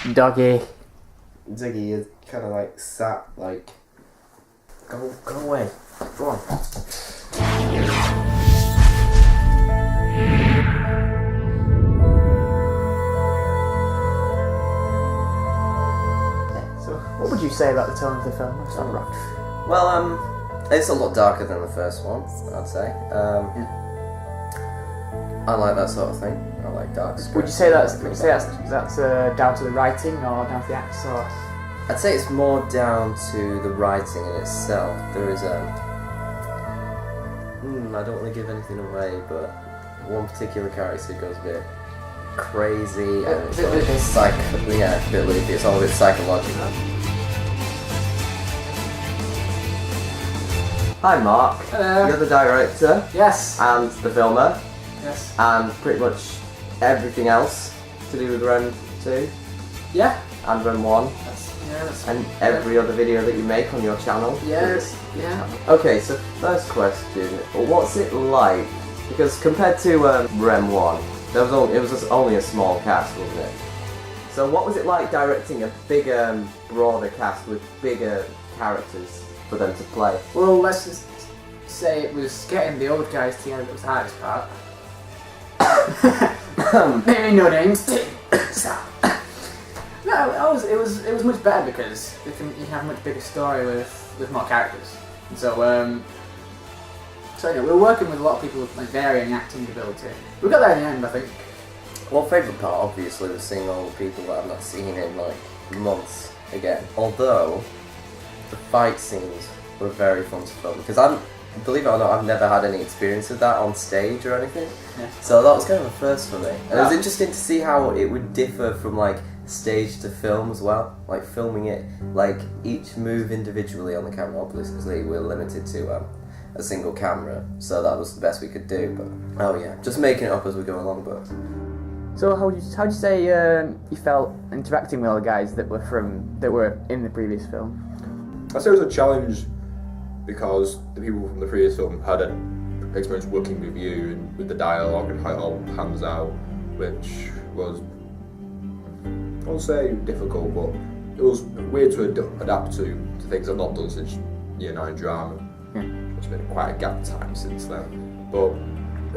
Doggy. Ziggy is kind of like sat like, go away, go on. So, what would you say about the tone of the film? Well, it's a lot darker than the first one, I'd say. I like that sort of thing. I like dark scripts. Would you say that's down to the writing or down to the actors? Or? I'd say it's more down to the writing in itself. There is I don't want to give anything away, but one particular character goes a bit crazy and it's all a bit loopy. It's all a bit psychological. Hi Mark. Hello. You're the director. Yes. And the filmer. Yes. And pretty much everything else to do with Rem 2. Yeah. And Rem 1. And every other video that you make on your channel. Yes. Yeah. Okay, so first question, what's it like? Because compared to Rem 1, it was only a small cast, wasn't it? So what was it like directing a bigger, broader cast with bigger characters for them to play? Well, let's just say it was getting the old guys together that was the hardest part. Maybe no names. No, it was much better because you can have a much bigger story with more characters. And so we were working with a lot of people with like varying acting ability. We got there in the end, I think. Well, favourite part obviously was seeing all the people that I've not seen in like months again. Although the fight scenes were very fun to film because believe it or not, I've never had any experience of that on stage or anything. Yeah. So that was kind of a first for me. And it was interesting to see how it would differ from like stage to film as well. Like filming it, like each move individually on the camera. Obviously, we're limited to a single camera, so that was the best we could do. But just making it up as we go along. But so how'd you say you felt interacting with all the guys that were in the previous film? I'd say it was a challenge because the people from the previous film had an experience working with you and with the dialogue and how it all pans out, which was, I won't say difficult, but it was weird to adapt to things I've not done since Year 9 drama. Yeah. It's been quite a gap time since then, but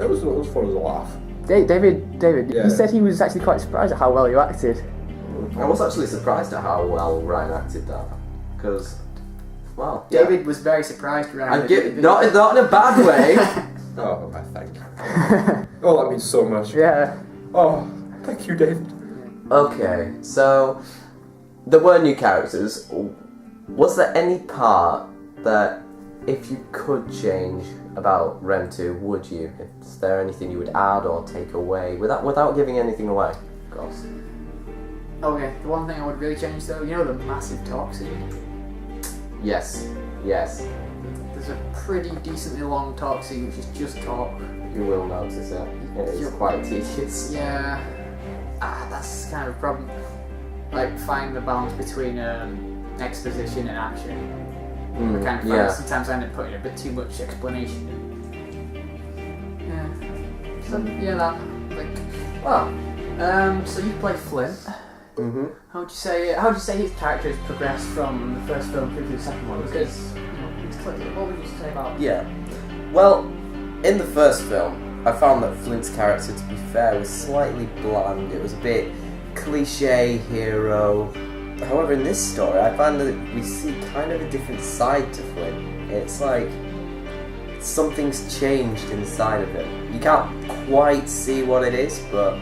it was fun as a laugh. David, Yeah. he said he was actually quite surprised at how well you acted. I was actually surprised at how well Ryan acted that, because, well, David was very surprised around not in a bad way. Oh, I thank you. Oh, that means so much. Yeah. Oh, thank you, David. Okay, so there were new characters. Was there any part that, if you could change about Rem 2, would you? Is there anything you would add or take away without giving anything away, of course? Okay, the one thing I would really change though, you know the massive talk scene? Yes. There's a pretty decently long talk scene which is just talk. You will notice it. It is quite tedious. Yeah. That's kind of a problem. Like finding the balance between exposition and action. Sometimes I end up putting a bit too much explanation in. Yeah. So that so you played Flint. Mm-hmm. How would you say his character has progressed from the first film through to the second one? Because what would you say about? Yeah. Well, in the first film, I found that Flint's character, to be fair, was slightly bland. It was a bit cliche hero. However, in this story, I find that we see kind of a different side to Flint. It's like something's changed inside of him. You can't quite see what it is, but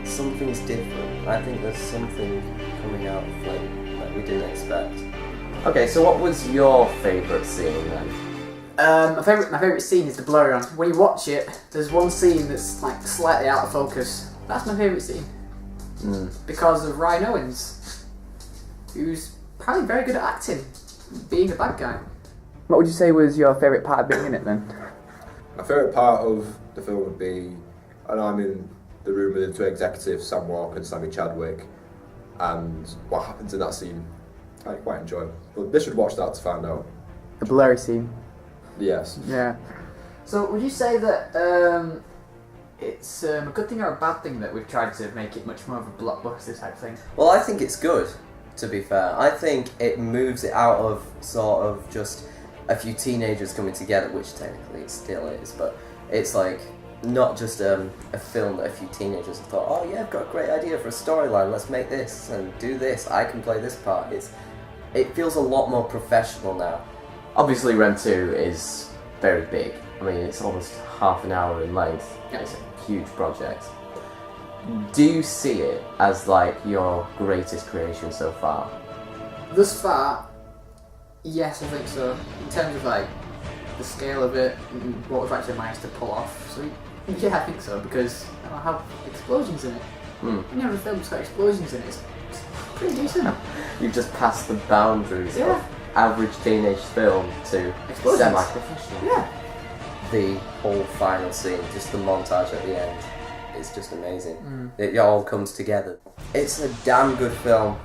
something's different. I think there's something coming out of Flint that we didn't expect. Okay, so what was your favourite scene then? My favourite scene is the blurry on. When you watch it, there's one scene that's like slightly out of focus. That's my favourite scene. Because of Ryan Owens, who's probably very good at acting, being a bad guy. What would you say was your favourite part of being in it then? My favourite part of the film would be, I'm in the room with the two executives, Sam Walker and Sammy Chadwick, and what happens in that scene, I quite enjoy. But they should watch that to find out. The blurry scene. Yes. Yeah. So would you say that it's a good thing or a bad thing that we've tried to make it much more of a blockbuster type thing. Well, I think it's good, to be fair. I think it moves it out of sort of just a few teenagers coming together, which technically it still is, but it's like not just a film that a few teenagers have thought, oh yeah, I've got a great idea for a storyline, let's make this and do this, I can play this part. It feels a lot more professional now. Obviously, Rem 2 is very big. I mean, it's almost half an hour in length. It's a huge project. Do you see it as like your greatest creation so far? Thus far, yes, I think so. In terms of like the scale of it and what we've actually managed to pull off. So yeah, I think so, because I have explosions in it. Any other film's got explosions in it, it's pretty decent. You've just passed the boundaries Yeah. of average teenage film to Explosions. semi-professional. Yeah. The whole final scene, just the montage at the end, is just amazing. It all comes together. It's a damn good film.